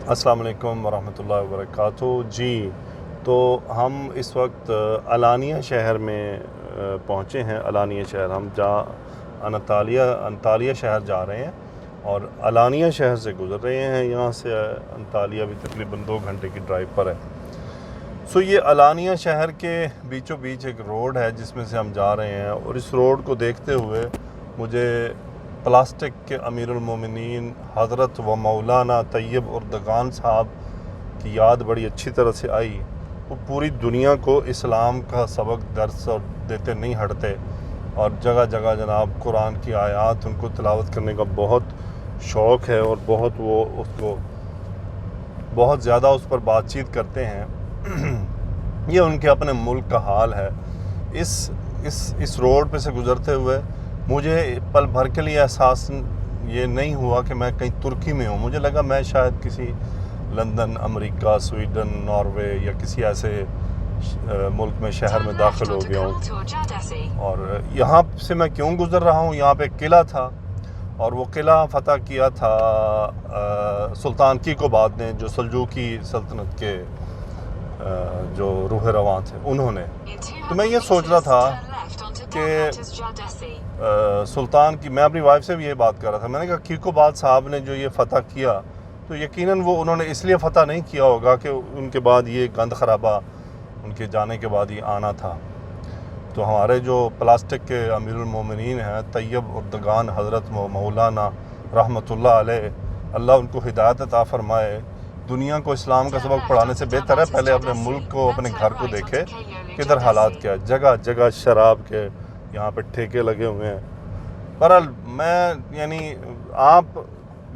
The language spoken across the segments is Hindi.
अस्सलाम वालेकुम वरहमतुल्लाहि वबरकातुहू। जी, तो हम इस वक्त अलानिया शहर में पहुँचे हैं। अलानिया शहर, हम जहाँ अंतालिया शहर जा रहे हैं और अलानिया शहर से गुज़र रहे हैं। यहाँ से अंतालिया भी तकरीबन 2 घंटे की ड्राइव पर है। सो ये अलानिया शहर के बीचों बीच एक रोड है जिसमें से हम जा रहे हैं, और इस रोड को देखते हुए मुझे प्लास्टिक के अमीरुल मोमिनीन हज़रत व मौलाना तैयब उर्दगान साहब की याद बड़ी अच्छी तरह से आई। वो पूरी दुनिया को इस्लाम का सबक दर्स और देते नहीं हटते, और जगह जगह जनाब कुरान की आयत उनको तिलावत करने का बहुत शौक़ है, और बहुत ज़्यादा उस पर बातचीत करते हैं। ये उनके अपने मुल्क का हाल है। इस रोड पे से गुज़रते हुए मुझे पल भर के लिए एहसास ये नहीं हुआ कि मैं कहीं तुर्की में हूँ। मुझे लगा मैं शायद किसी लंदन, अमेरिका, स्वीडन, नॉर्वे या किसी ऐसे मुल्क में, शहर में दाखिल हो गया हूँ। और यहाँ से मैं क्यों गुज़र रहा हूँ, यहाँ पे किला था, और वो किला फ़तह किया था सुल्तान कीकोबाद ने, जो सल्जूकी सल्तनत के जो रूह रवां थे उन्होंने। तो मैं ये सोच रहा था कि सुल्तान की, मैं अपनी वाइफ से भी ये बात कर रहा था, मैंने कहा कीकोबाद साहब ने जो ये फ़तह किया तो यकीनन वो उन्होंने इसलिए फ़तह नहीं किया होगा कि उनके बाद ये गंद खराबा उनके जाने के बाद ही आना था। तो हमारे जो प्लास्टिक के अमीरुल मोमिनीन हैं तैयब उर्दगान हज़रत मौलाना रहमतुल्लाह अलैह, अल्लाह उनको हिदायत अता फ़रमाए। दुनिया को इस्लाम का सबक पढ़ाने से बेहतर है पहले अपने मुल्क को, अपने घर को देखे किधर हालात क्या है। जगह जगह शराब के यहाँ पे ठेके लगे हुए हैं। बहरहाल आप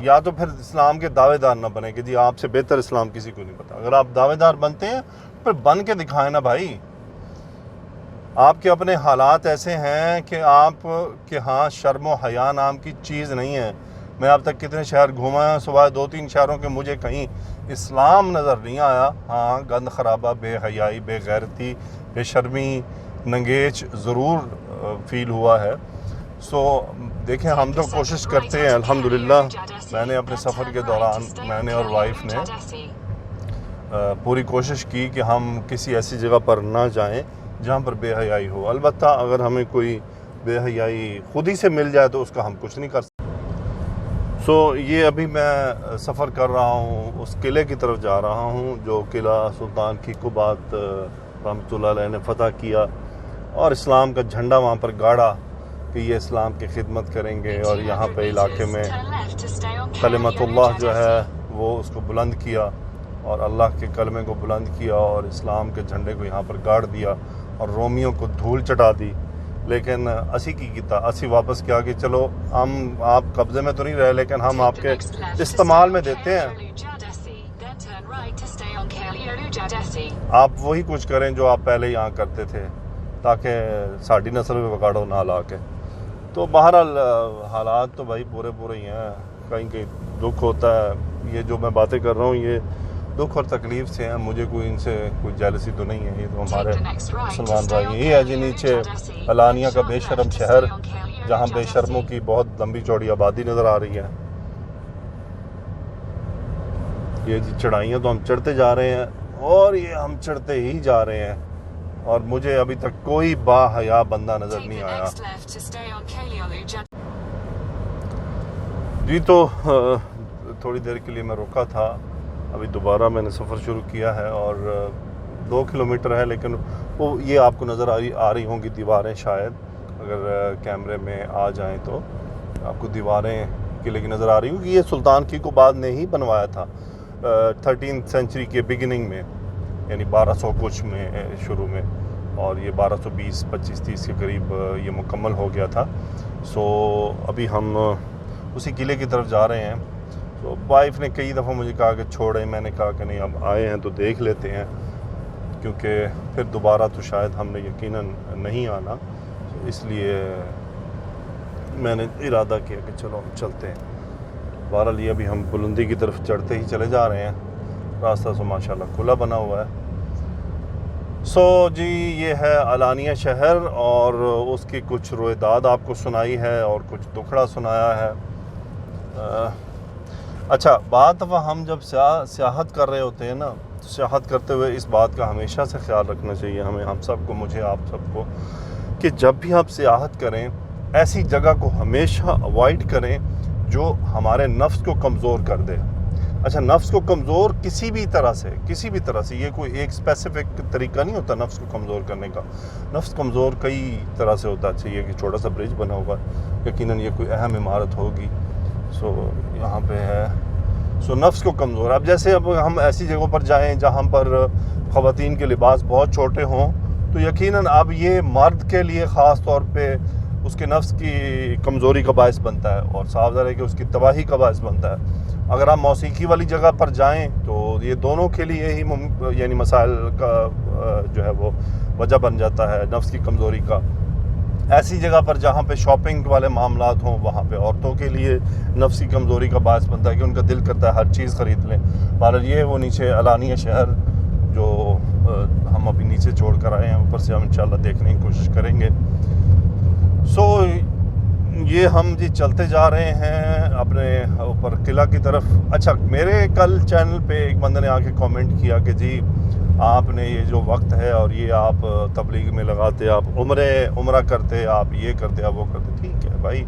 या तो फिर इस्लाम के दावेदार ना बने कि जी आपसे बेहतर इस्लाम किसी को नहीं पता। अगर आप दावेदार बनते हैं फिर बन के दिखाएं ना भाई। आपके अपने हालात ऐसे हैं कि आप के हाँ शर्म व हया नाम की चीज़ नहीं है। मैं अब तक कितने शहर घूमा है, सुबह 2-3 शहरों के, मुझे कहीं इस्लाम नज़र नहीं आया। हाँ, गंद खराबा, बेहयाई, बेगैरती, बेशर्मी, नंगेज ज़रूर फ़ील हुआ है। सो देखें, हम तो कोशिश करते हैं अल्हम्दुलिल्लाह। मैंने अपने सफ़र के दौरान, मैंने और वाइफ ने पूरी कोशिश की कि हम किसी ऐसी जगह पर ना जाएं जहाँ पर बेहयाई हो। अलबत्ता अगर हमें कोई बेहयाई खुद ही से मिल जाए तो उसका हम कुछ नहीं कर सकते। ये अभी मैं सफ़र कर रहा हूँ, उस किले की तरफ जा रहा हूँ जो किला सुल्तान कीकोबाद रहमतुल्लाह अलैह ने फ़तह किया, और इस्लाम का झंडा वहाँ पर गाड़ा कि ये इस्लाम की खिदमत करेंगे। और यहाँ पे इलाके में कलिमतुल्लाह जो है वो उसको बुलंद किया, और अल्लाह के कलमे को बुलंद किया, और इस्लाम के झंडे को यहाँ पर गाड़ दिया, और रोमियों को धूल चटा दी। लेकिन असी की कीता, असी वापस क्या कि चलो हम आप कब्ज़े में तो नहीं रहे, लेकिन हम आपके इस्तेमाल में देते हैं। आप वही कुछ करें जो आप पहले यहाँ करते थे, ताकि साड़ी नस्ल में बगाड़ो ना ला के। तो बहरहाल हालात तो भाई पूरे ही हैं। कहीं कहीं दुख होता है। ये जो मैं बातें कर रहा हूँ ये दुख और तकलीफ़ से हैं। मुझे कोई इनसे कोई जेलसी तो नहीं है। ये तो हमारे मुसलमान भाई, यही है जी। नीचे अलानिया का बेशर्म शहर, जहाँ बेशर्मों की बहुत लंबी चौड़ी आबादी नज़र आ रही है। ये जी चढ़ाइयाँ तो हम चढ़ते जा रहे हैं, और ये हम चढ़ते ही जा रहे हैं, और मुझे अभी तक कोई बाहया बंदा नज़र नहीं आया। जी, तो थोड़ी देर के लिए मैं रुका था, अभी दोबारा मैंने सफ़र शुरू किया है, और 2 किलोमीटर है, लेकिन वो ये आपको नज़र आ रही होंगी दीवारें, शायद अगर कैमरे में आ जाएं तो आपको दीवारें किले की नज़र आ रही होंगी। ये सुल्तान कीकोबाद ने ही बनवाया था 13th सेंचुरी के बिगिनिंग में, यानी 1200 कुछ में शुरू में, और ये 1220, 25, 30 के करीब ये मुकम्मल हो गया था। अभी हम उसी किले की तरफ जा रहे हैं। तो वाइफ ने कई दफ़ा मुझे कहा कि छोड़ें, मैंने कहा कि नहीं, अब आए हैं तो देख लेते हैं, क्योंकि फिर दोबारा तो शायद हमने यकीनन नहीं आना। तो इसलिए मैंने इरादा किया कि चलो हम चलते हैं। बहरहाल ये अभी हम बुलंदी की तरफ चढ़ते ही चले जा रहे हैं। रास्ता तो माशाल्लाह खुला बना हुआ है। जी, ये है अलानिया शहर, और उसकी कुछ रोएदाद आपको सुनाई है और कुछ दुखड़ा सुनाया है। अच्छा, बात दफ़ा हम जब सियाहत कर रहे होते हैं ना, तो सियाहत करते हुए इस बात का हमेशा से ख्याल रखना चाहिए हमें, हम सबको, मुझे, आप सबको, कि जब भी आप सियाहत करें ऐसी जगह को हमेशा अवॉइड करें जो हमारे नफ्स को कमज़ोर कर दे। अच्छा, नफ्स को कमज़ोर किसी भी तरह से, ये कोई एक स्पेसिफिक तरीका नहीं होता नफ्स को कमज़ोर करने का। नफ्स कमज़ोर कई तरह से होता है। अच्छा, ये कि छोटा सा ब्रिज बना होगा, यकीनन ये कोई अहम इमारत होगी, सो यहाँ पे है, सो नफ्स को कमज़ोर। अब जैसे अब हम ऐसी जगहों पर जाएं जहाँ पर ख़वातीन के लिबास बहुत छोटे हों, तो यकीनन अब ये मर्द के लिए ख़ास तौर पे उसके नफ्स की कमज़ोरी का बायस बनता है और साफ ज़ाहिर है कि उसकी तबाही का बायस बनता है। अगर आप मौसीकी वाली जगह पर जाएं तो ये दोनों के लिए ही यानी मसाइल का जो है वो वजह बन जाता है नफ्स की कमज़ोरी का। ऐसी जगह पर जहाँ पे शॉपिंग वाले मामलात हों, वहाँ पे औरतों के लिए नफ्सी कमज़ोरी का बायस बनता है कि उनका दिल करता है हर चीज़ ख़रीद लें। बहरहाल ये वो नीचे अलानिया शहर जो हम अभी नीचे छोड़ कर आए हैं, ऊपर से हम इंशाल्लाह देखने की कोशिश करेंगे। सो ये हम जी चलते जा रहे हैं अपने ऊपर किला की तरफ। अच्छा, मेरे कल चैनल पे एक बंदे ने आके कमेंट किया कि जी आपने ये जो वक्त है और ये आप तबलीग में लगाते, आप उम्रा करते, आप ये करते, आप वो करते, ठीक है भाई,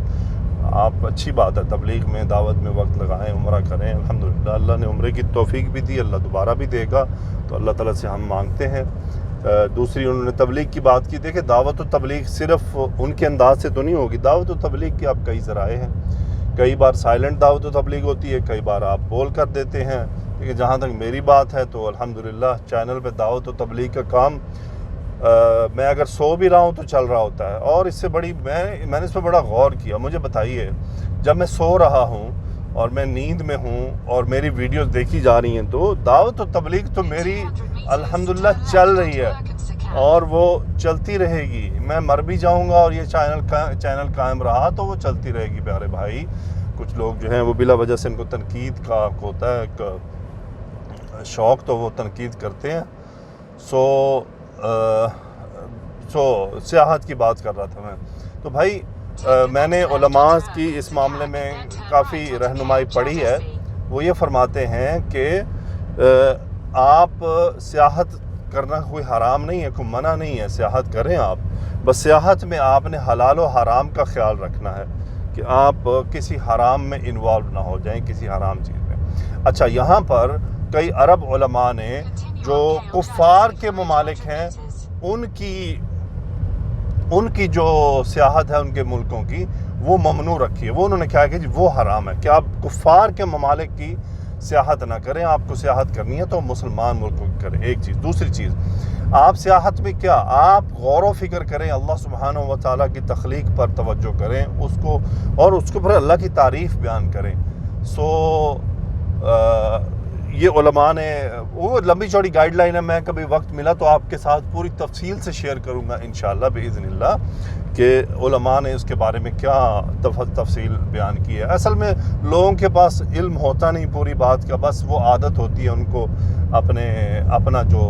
आप अच्छी बात है, तबलीग में दावत में वक्त लगाएं, उम्रा करें। अल्हम्दुलिल्लाह अल्लाह ने उम्रे की तौफीक भी दी, अल्लाह दोबारा भी देगा, तो अल्लाह ताला से हम मांगते हैं। दूसरी उन्होंने तबलीग की बात की। देखिए, दावत और तबलीग सिर्फ उनके अंदाज से तो नहीं होगी। दावत और तबलीग के आप कई ज़राए हैं, कई बार साइलेंट दावत और तबलीग होती है, कई बार आप बोल कर देते हैं। लेकिन जहाँ तक मेरी बात है तो अल्हम्दुलिल्लाह चैनल पे दावत और तबलीग का काम मैं अगर सो भी रहा हूँ तो चल रहा होता है। और इससे बड़ी मैंने इस पर बड़ा गौर किया। मुझे बताइए, जब मैं सो रहा हूँ और मैं नींद में हूँ और मेरी वीडियोस देखी जा रही हैं, तो दावत और तबलीग तो मेरी अल्हम्दुलिल्लाह चल रही है और वो चलती रहेगी। मैं मर भी जाऊँगा और ये चैनल कायम रहा तो वो चलती रहेगी प्यारे भाई। कुछ लोग जो हैं वो बिला वजह से इनको तनकीद का होता है एक शौक़, तो वो तनकीद करते हैं। सियाहत की बात कर रहा था मैं, तो भाई मैंने उलमा की इस मामले में काफ़ी रहनुमाई पढ़ी है। वो ये फरमाते हैं कि आप सियाहत करना कोई हराम नहीं है, कोई मना नहीं है, सियाहत करें आप, बस सियाहत में आपने हलाल और हराम का ख्याल रखना है कि आप किसी हराम में इन्वॉल्व ना हो जाएं, किसी हराम चीज़ में। अच्छा, यहाँ पर कई अरब उलमा ने जो कुफ़ार के ममालिक हैं उनकी जो सियाहत है उनके मुल्कों की, वो ममनू रखी है। वो उन्होंने क्या कि जी वो हराम है कि आप कुफ़ार के ममालिक की सियाहत ना करें। आपको सियाहत करनी है तो मुसलमान मुल्कों की करें, एक चीज़। दूसरी चीज़, आप सियाहत में क्या, आप गौर व फिक्र करें, अल्लाह सुब्हानहू व तआला की तख्लीक पर तवज्जो करें उसको, और उसके ऊपर अल्लाह की तारीफ़ बयान करें। ये उलमा ने, वो लंबी चौड़ी गाइडलाइन है, मैं कभी वक्त मिला तो आपके साथ पूरी तफसील से शेयर करूँगा इंशाअल्लाह बिइज़्निल्लाह कि उलमा ने उसके बारे में क्या तफसील बयान की है। असल में लोगों के पास इल्म होता नहीं पूरी बात का, बस वो आदत होती है उनको अपना जो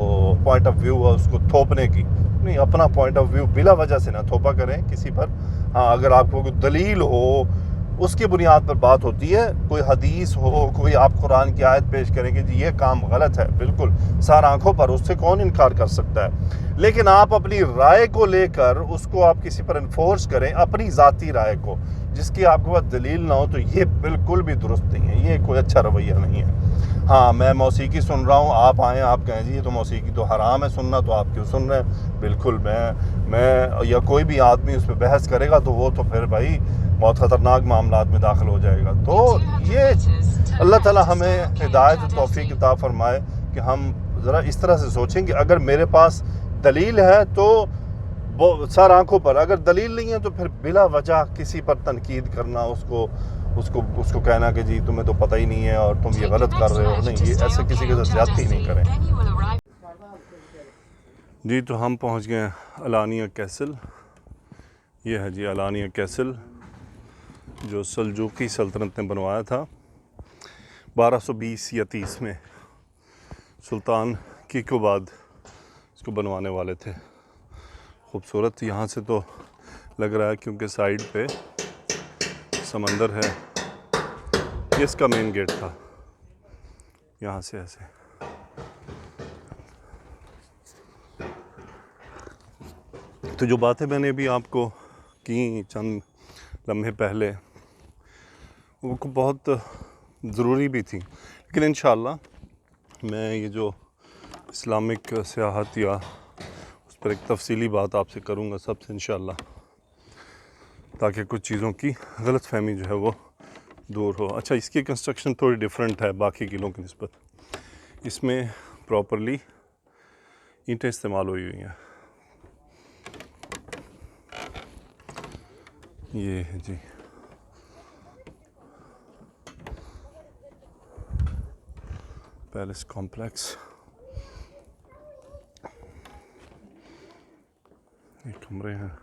पॉइंट ऑफ व्यू है उसको थोपने की। नहीं, अपना पॉइंट ऑफ व्यू बिला वजह से ना थोपा करें किसी पर। हाँ, अगर आपको कोई दलील हो उसकी बुनियाद पर बात होती है, कोई हदीस हो, कोई आप कुरान की आयत पेश करेंगे जी ये काम गलत है, बिल्कुल सार आंखों पर, उससे कौन इनकार कर सकता है। लेकिन आप अपनी राय को लेकर उसको आप किसी पर इन्फोर्स करें, अपनी ज़ाती राय को, जिसकी आपके पास दलील ना हो, तो ये बिल्कुल भी दुरुस्त नहीं है, ये कोई अच्छा रवैया नहीं है। हाँ, मैं मौसीकी सुन रहा हूँ, आप आएँ, आप कहें जी ये तो मौसीकी तो हराम है सुनना, तो आप क्यों सुन रहे हैं। बिल्कुल, मैं या कोई भी आदमी उस पर बहस करेगा तो वो तो फिर भाई बहुत ख़तरनाक मामलात में दाखिल हो जाएगा। तो ये अल्लाह ताला हमें हिदायत और तौफीक अता फरमाए कि हम ज़रा इस तरह से सोचें कि अगर मेरे पास दलील है तो वो सर आंखों पर, अगर दलील नहीं है तो फिर बिला वजह किसी पर तनकीद करना, उसको कहना कि जी तुम्हें तो पता ही नहीं है और तुम ये गलत कर रहे हो। नहीं, ये ऐसे किसी के साथ ज़्यादती नहीं करें जी। तो हम पहुँच गए अलानिया कैसल। ये है जी अलानिया कैसल, जो सल्जूकी सल्तनत ने बनवाया था 1220 या 30 में। सुल्तान कीकोबाद इसको बनवाने वाले थे। खूबसूरत यहाँ से तो लग रहा है क्योंकि साइड पे समंदर है ये इसका मेन गेट था, यहाँ से ऐसे। तो जो बातें मैंने अभी आपको की चंद लम्हे पहले, वो बहुत ज़रूरी भी थी, लेकिन इंशाअल्लाह मैं ये जो इस्लामिक सियाहत या उस पर एक तफसीली बात आपसे करूँगा सबसे इंशाअल्लाह, ताकि कुछ चीज़ों की गलतफहमी जो है वो दूर हो। अच्छा, इसकी कंस्ट्रक्शन थोड़ी डिफरेंट है बाकी किलों की निस्बत। इसमें प्रॉपरली ईंटें इस्तेमाल हुई हुई हैं। ये है जी पैलेस कॉम्प्लेक्स। ये कमरे हैं।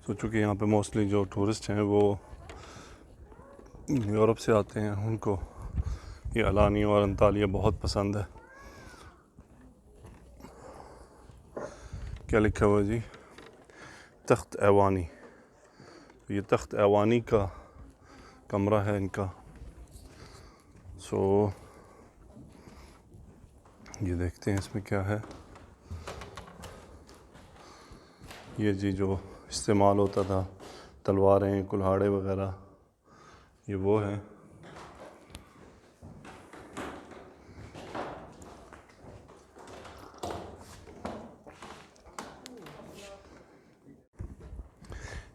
सोचो कि यहाँ पे मोस्टली जो टूरिस्ट हैं वो यूरोप से आते हैं, उनको ये अलानिया और अंतालिया बहुत पसंद है। क्या लिखा हुआ जी? तख्त ऐवानी। ये तख्त ऐवानी का कमरा है इनका। सो ये देखते हैं इसमें क्या है। ये जी जो इस्तेमाल होता था, तलवारें, कुल्हाड़े वगैरह, ये वो है।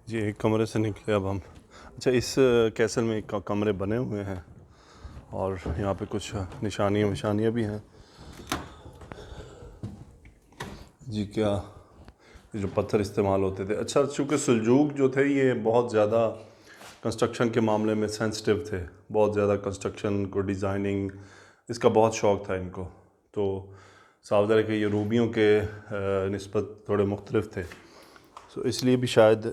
जी एक कमरे से निकले अब हम। अच्छा, इस कैसल में कमरे बने हुए हैं और यहाँ पे कुछ निशानियाँ भी हैं जी। क्या ये जो पत्थर इस्तेमाल होते थे। अच्छा, चूँकि सुल्जूक जो थे ये बहुत ज़्यादा कंस्ट्रक्शन के मामले में सेंसिटिव थे, बहुत ज़्यादा कंस्ट्रक्शन को डिज़ाइनिंग इसका बहुत शौक़ था इनको। तो साफ ज़ाहिर है कि ये रूबियों के निस्बत थोड़े मुख्तलिफ थे। सो इसलिए भी शायद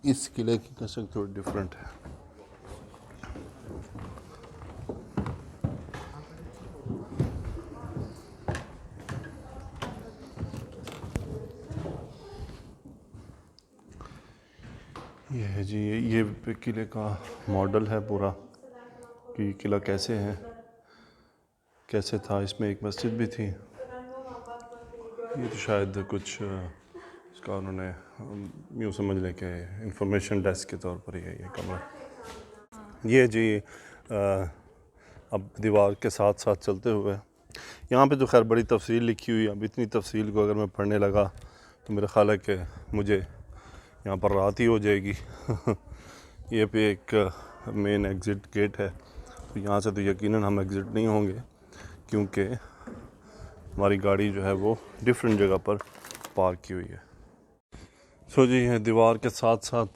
इस किले की कंस्ट्रक्शन थोड़ी डिफरेंट है। ये है जी, ये किले का मॉडल है पूरा कि किला कैसे है, कैसे था। इसमें एक मस्जिद भी थी। ये तो शायद कुछ इसका उन्होंने यूँ समझ लें कि इंफॉर्मेशन डेस्क के तौर पर ही है ये कमरा। ये जी अब दीवार के साथ साथ चलते हुए यहाँ पे तो खैर बड़ी तफसील लिखी हुई है। अब इतनी तफसील को अगर मैं पढ़ने लगा तो मेरा ख्याल है कि मुझे यहाँ पर रात ही हो जाएगी। ये पे एक मेन एग्ज़िट गेट है, तो यहाँ से तो यकीनन हम एग्ज़िट नहीं होंगे क्योंकि हमारी गाड़ी जो है वो डिफरेंट जगह पर पार्क की हुई है। सो जी है दीवार के साथ साथ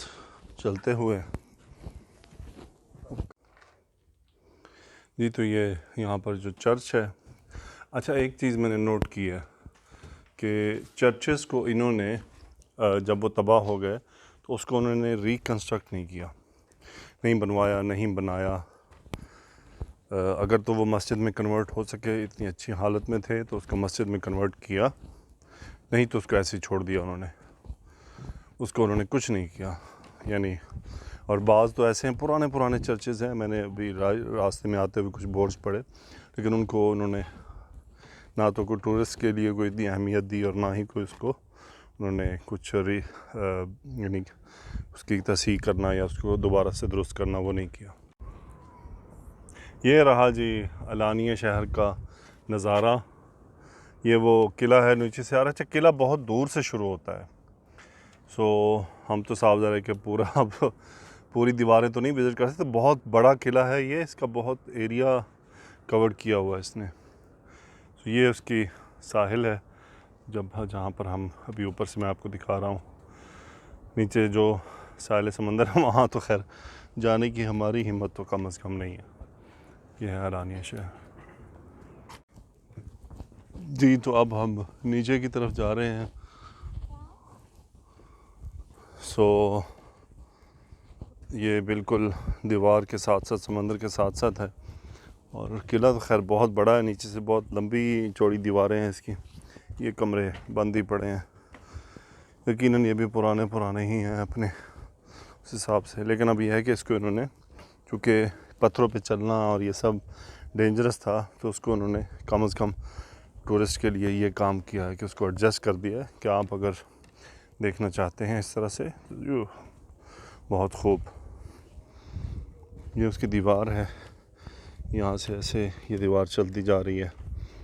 चलते हुए जी, तो ये यहाँ पर जो चर्च है। अच्छा, एक चीज़ मैंने नोट की है कि चर्चेस को इन्होंने जब वो तबाह हो गए तो उसको उन्होंने रिकन्स्ट्रक्ट नहीं किया, नहीं बनवाया, नहीं बनाया। अगर तो वो मस्जिद में कन्वर्ट हो सके, इतनी अच्छी हालत में थे तो उसको मस्जिद में कन्वर्ट किया, नहीं तो उसको ऐसे ही छोड़ दिया उन्होंने, उसको उन्होंने कुछ नहीं किया यानी। और बाज़ तो ऐसे हैं पुराने चर्चेज़ हैं, मैंने अभी रास्ते में आते हुए कुछ बोर्ड्स पढ़े, लेकिन उनको उन्होंने ना तो कोई टूरिस्ट के लिए कोई इतनी अहमियत दी और ना ही कोई उसको उन्होंने कुछ यानी उसकी तसीह करना या उसको दोबारा से दुरुस्त करना वो नहीं किया। ये रहा जी अलानिया शहर का नज़ारा। ये वो किला है नीचे से आ रहा है। अच्छा, किला बहुत दूर से शुरू होता है। सो हम तो साफ ज़ाहिर है कि पूरा अब पूरी दीवारें तो नहीं विज़िट कर सकते। बहुत बड़ा किला है ये, इसका बहुत एरिया कवर किया हुआ है इसने। तो ये उसकी साहिल है जहाँ पर हम अभी ऊपर से मैं आपको दिखा रहा हूँ। नीचे जो साहिल समंदर है वहाँ तो खैर जाने की हमारी हिम्मत तो कम से कम नहीं है। ये है अलानिया शहर जी। तो अब हम नीचे की तरफ जा रहे हैं। सो ये बिल्कुल दीवार के साथ साथ समंदर के साथ साथ है और किला तो खैर बहुत बड़ा है। नीचे से बहुत लंबी चौड़ी दीवारें हैं इसकी। ये कमरे बंद ही पड़े हैं, यकीनन ये भी पुराने ही हैं अपने उस हिसाब से। लेकिन अब यह है कि इसको इन्होंने, चूँकि पत्थरों पे चलना और ये सब डेंजरस था, तो उसको उन्होंने कम से कम टूरिस्ट के लिए ये काम किया है कि उसको एडजस्ट कर दिया है कि आप अगर देखना चाहते हैं इस तरह से, जो बहुत खूब। ये उसकी दीवार है, यहाँ से ऐसे ये दीवार चलती जा रही है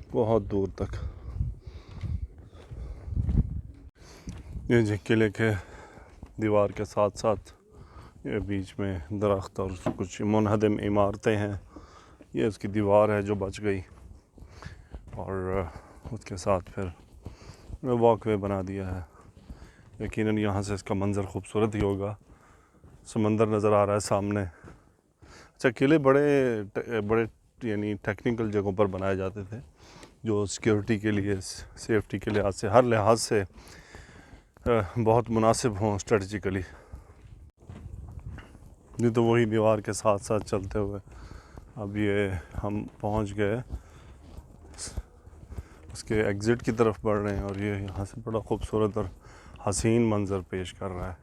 बहुत दूर तक। ये जी किले के दीवार के साथ साथ ये बीच में दरख्त और कुछ मुनहदम इमारतें हैं। ये उसकी दीवार है जो बच गई, और उसके साथ फिर वॉकवे बना दिया है। यकीनन यहाँ से इसका मंज़र खूबसूरत ही होगा। समंदर नज़र आ रहा है सामने। अच्छा, किले बड़े बड़े यानी टेक्निकल जगहों पर बनाए जाते थे, जो सिक्योरिटी के लिए, सेफ्टी के लिहाज से, हर लिहाज से बहुत मुनासिब हों स्ट्रेटजिकली। नहीं तो वही दीवार के साथ साथ चलते हुए अब ये हम पहुंच गए, उसके एग्ज़िट की तरफ बढ़ रहे हैं, और ये यहाँ से बड़ा खूबसूरत और हसीन मंज़र पेश कर रहा है।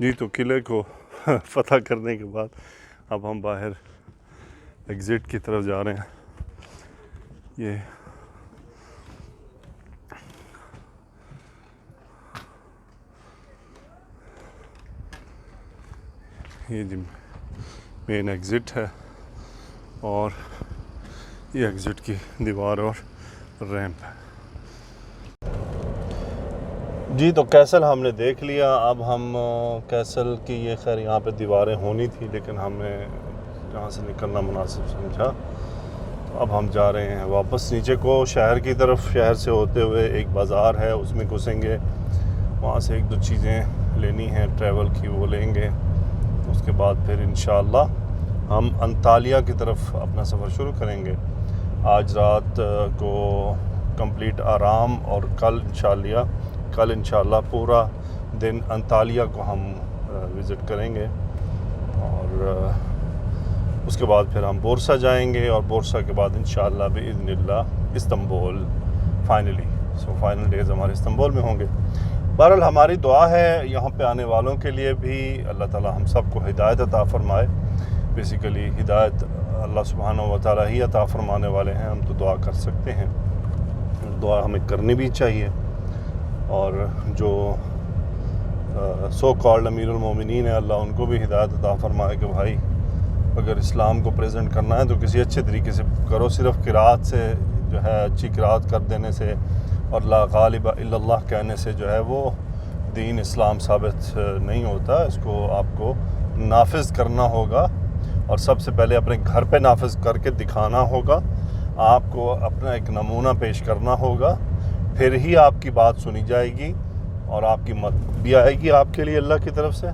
जी, तो किले को फ़तह करने के बाद अब हम बाहर एग्ज़िट की तरफ जा रहे हैं। ये जी मेन एग्ज़िट है, और ये एग्ज़िट की दीवार और रैंप है। जी, तो कैसल हमने देख लिया। अब हम कैसल की, ये खैर यहाँ पे दीवारें होनी थी, लेकिन हमने यहाँ से निकलना मुनासिब समझा, तो अब हम जा रहे हैं वापस नीचे को, शहर की तरफ। शहर से होते हुए एक बाज़ार है, उसमें घुसेंगे, वहाँ से एक दो चीज़ें लेनी हैं ट्रैवल की, वो लेंगे। उसके बाद फिर इंशाअल्लाह हम अंतालिया की तरफ अपना सफ़र शुरू करेंगे। आज रात को कंप्लीट आराम, और कल इंशाअल्लाह पूरा दिन अंतालिया को हम विज़िट करेंगे, और उसके बाद फिर हम बोरसा जाएंगे, और बोरसा के बाद इंशाअल्लाह बिइज़्निल्लाह Istanbul finally. So final days हमारे इस्तांबुल में होंगे। बहरहाल हमारी दुआ है यहाँ पे आने वालों के लिए भी, अल्लाह ताला हम सबको हिदायत अता फरमाए। बेसिकली हिदायत अल्लाह सुब्हानहू व तआला ही अता फरमाने वाले हैं, हम तो दुआ कर सकते हैं, दुआ हमें करनी भी चाहिए। और जो सो कॉल्ड अमीरुल मोमिनीन है, अल्लाह उनको भी हिदायत अता फरमाए कि भाई अगर इस्लाम को प्रेजेंट करना है तो किसी अच्छे तरीके से करो। सिर्फ किरात से जो है, अच्छी किरात कर देने से और ला गालिब इल्लल्लाह कहने से जो है वो दीन इस्लाम साबित नहीं होता। इसको आपको नाफिज करना होगा, और सबसे पहले अपने घर पे नाफिज करके दिखाना होगा। आपको अपना एक नमूना पेश करना होगा, फिर ही आपकी बात सुनी जाएगी और आपकी मदद भी आएगी आपके लिए अल्लाह की तरफ से।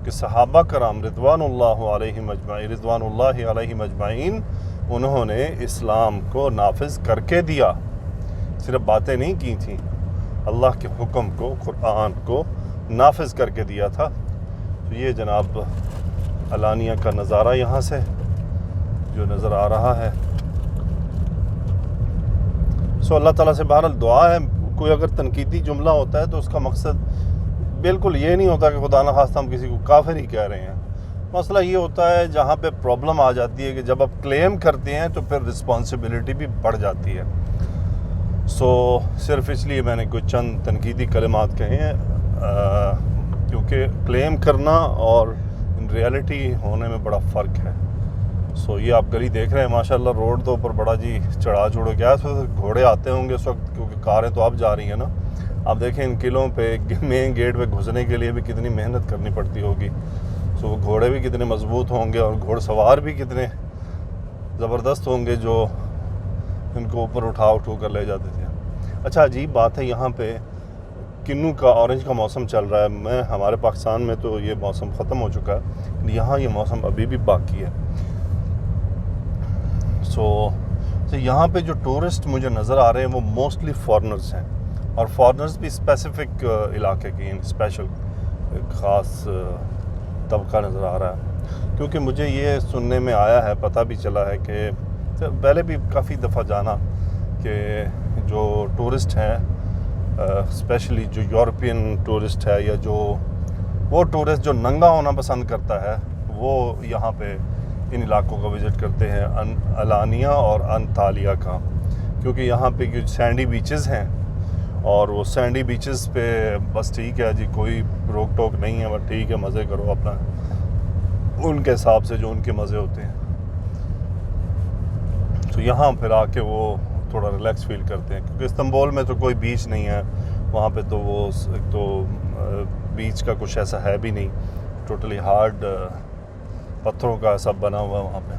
कि सहाबा कराम रिज़वानुल्लाहि अलैहिम अजमाइन, उन्होंने इस्लाम को नाफिज करके दिया, सिर्फ बातें नहीं की थी, अल्लाह के हुक्म को, कुरान को नाफिज करके दिया था। तो ये जनाब अलानिया का नज़ारा यहाँ से जो नज़र आ रहा है। सो अल्लाह ताला से बहरहाल दुआ है। कोई अगर तनकीदी जुमला होता है तो उसका मकसद बिल्कुल ये नहीं होता कि खुदा न खास्ता हम किसी को काफिर ही कह रहे हैं। मसला ये होता है जहाँ पे प्रॉब्लम आ जाती है कि जब आप क्लेम करते हैं तो फिर रिस्पॉन्सिबिलिटी भी बढ़ जाती है। सो सिर्फ इसलिए मैंने कुछ चंद तनकीदी कलिमात कहे हैं, क्योंकि क्लेम करना और इन रियलिटी होने में बड़ा फ़र्क है। सो ये आप गली देख रहे हैं, माशाल्लाह रोड तो ऊपर बड़ा जी चढ़ा चुड़ गया, तो घोड़े आते होंगे उस वक्त, क्योंकि कारें तो अब जा रही हैं ना। आप देखें इन किलों पे मेन गेट पे घुसने के लिए भी कितनी मेहनत करनी पड़ती होगी। सो वो घोड़े भी कितने मजबूत होंगे, और घोड़सवार भी कितने ज़बरदस्त होंगे जो इनको ऊपर उठा कर ले जाते थे। अच्छा, अजीब बात है, यहाँ पे किन्नू का, ऑरेंज का मौसम चल रहा है। हमारे पाकिस्तान में तो ये मौसम ख़त्म हो चुका है, यहाँ ये मौसम अभी भी बाकी है। सो यहाँ पे जो टूरिस्ट मुझे नज़र आ रहे हैं वो मोस्टली फॉरेनर्स हैं, और फॉरेनर्स भी स्पेसिफ़िक इलाके की, स्पेशल ख़ास तबका नज़र आ रहा है। क्योंकि मुझे ये सुनने में आया है, पता भी चला है कि पहले भी काफ़ी दफ़ा जाना कि जो टूरिस्ट हैं, स्पेशली जो यूरोपियन टूरिस्ट है या जो वो टूरिस्ट जो नंगा होना पसंद करता है, वो यहाँ पे इन इलाकों का विज़िट करते हैं, अलानिया और अंतालिया का, क्योंकि यहाँ पे कुछ सैंडी बीचेस हैं और वो सैंडी बीचेस पे बस ठीक है जी, कोई रोक टोक नहीं है, बस ठीक है, मज़े करो अपना उनके हिसाब से जो उनके मज़े होते हैं। तो यहाँ फिर आके वो थोड़ा रिलैक्स फील करते हैं, क्योंकि इस्तांबुल में तो कोई बीच नहीं है वहाँ पे, तो वो एक तो बीच का कुछ ऐसा है भी नहीं, टोटली हार्ड पत्थरों का सब बना हुआ है वहाँ पे।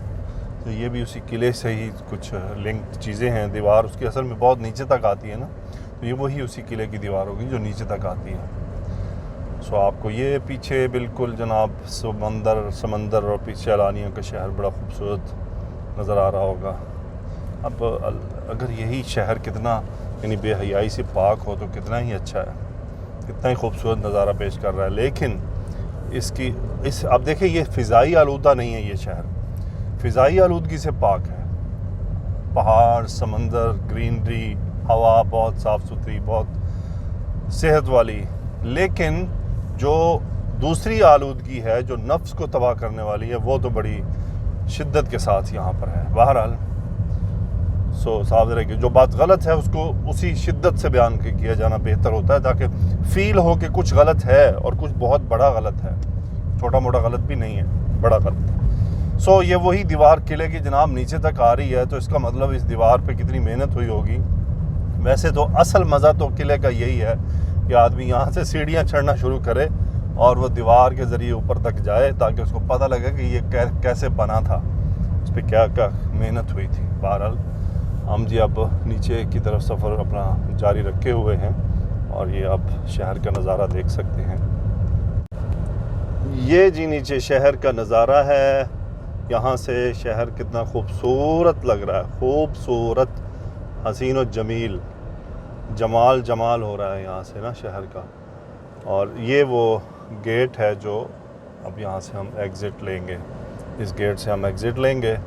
तो ये भी उसी किले से ही कुछ लिंक्ड चीज़ें हैं। दीवार उसकी असल में बहुत नीचे तक आती है ना, तो ये वही उसी किले की दीवार होगी जो नीचे तक आती है। सो आपको ये पीछे बिल्कुल जनाब समंदर और पीछे अलानिया का शहर बड़ा खूबसूरत नज़र आ रहा होगा। अब अगर यही शहर कितना यानी बेहयाई से पाक हो तो कितना ही अच्छा है, कितना ही खूबसूरत नज़ारा पेश कर रहा है। लेकिन अब देखिए, ये फ़िज़ाई आलूदा नहीं है, ये शहर फ़िज़ाई आलूदगी से पाक है। पहाड़, समंदर, ग्रीनरी, हवा बहुत साफ़ सुथरी, बहुत सेहत वाली। लेकिन जो दूसरी आलूदगी है जो नफ्स को तबाह करने वाली है, वो तो बड़ी शिद्दत के साथ यहाँ पर है। बहरहाल साफ रहे, जो बात गलत है उसको उसी शिद्दत से बयान किया जाना बेहतर होता है, ताकि फ़ील हो कि कुछ गलत है और कुछ बहुत बड़ा गलत है, छोटा मोटा गलत भी नहीं है, बड़ा गलत है। ये वही दीवार किले की जनाब नीचे तक आ रही है, तो इसका मतलब इस दीवार पे कितनी मेहनत हुई होगी। वैसे तो असल मज़ा तो किले का यही है कि आदमी यहाँ से सीढ़ियाँ चढ़ना शुरू करे और वो दीवार के ज़रिए ऊपर तक जाए, ताकि उसको पता लगे कि ये कैसे बना था, उस पर क्या क्या मेहनत हुई थी। बहरहाल हम जी अब नीचे की तरफ सफ़र अपना जारी रखे हुए हैं और ये आप शहर का नज़ारा देख सकते हैं। ये जी नीचे शहर का नज़ारा है, यहाँ से शहर कितना खूबसूरत लग रहा है, खूबसूरत, हसीन और जमील, जमाल हो रहा है यहाँ से ना शहर का। और ये वो गेट है जो अब यहाँ से हम एग्ज़िट लेंगे, इस गेट से हम एग्ज़िट लेंगे।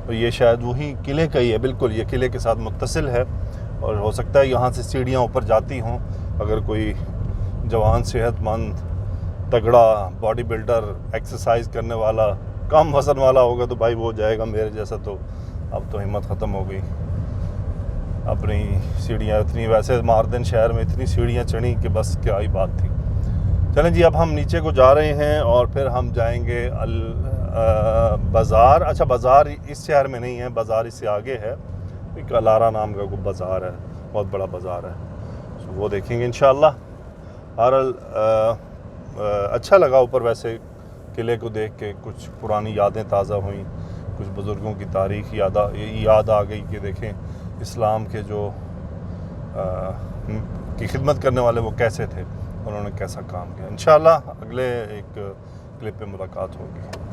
तो ये शायद वही किले का ही है, बिल्कुल ये किले के साथ मुत्तसिल है और हो सकता है यहाँ से सीढ़ियाँ ऊपर जाती हों। अगर कोई जवान सेहतमंद तगड़ा बॉडी बिल्डर एक्सरसाइज करने वाला कम वज़न वाला होगा तो भाई वो जाएगा, मेरे जैसा तो अब तो हिम्मत ख़त्म हो गई। अपनी सीढ़ियाँ इतनी, वैसे मारदन शहर में इतनी सीढ़ियाँ चढ़ी कि बस क्या ही बात थी। चलें जी, अब हम नीचे को जा रहे हैं और फिर हम जाएंगे बाज़ार। अच्छा, बाज़ार इस शहर में नहीं है, बाज़ार इससे आगे है, एक अलारा नाम का कोई बाज़ार है, बहुत बड़ा बाज़ार है, वो देखेंगे इंशाअल्लाह। अच्छा लगा ऊपर वैसे किले को देख के, कुछ पुरानी यादें ताज़ा हुई, कुछ बुज़ुर्गों की तारीख़ याद आ गई कि देखें इस्लाम के जो की खिदमत करने वाले वो कैसे थे, उन्होंने कैसा काम किया। इंशाअल्लाह अगले एक क्लिप पे मुलाकात होगी।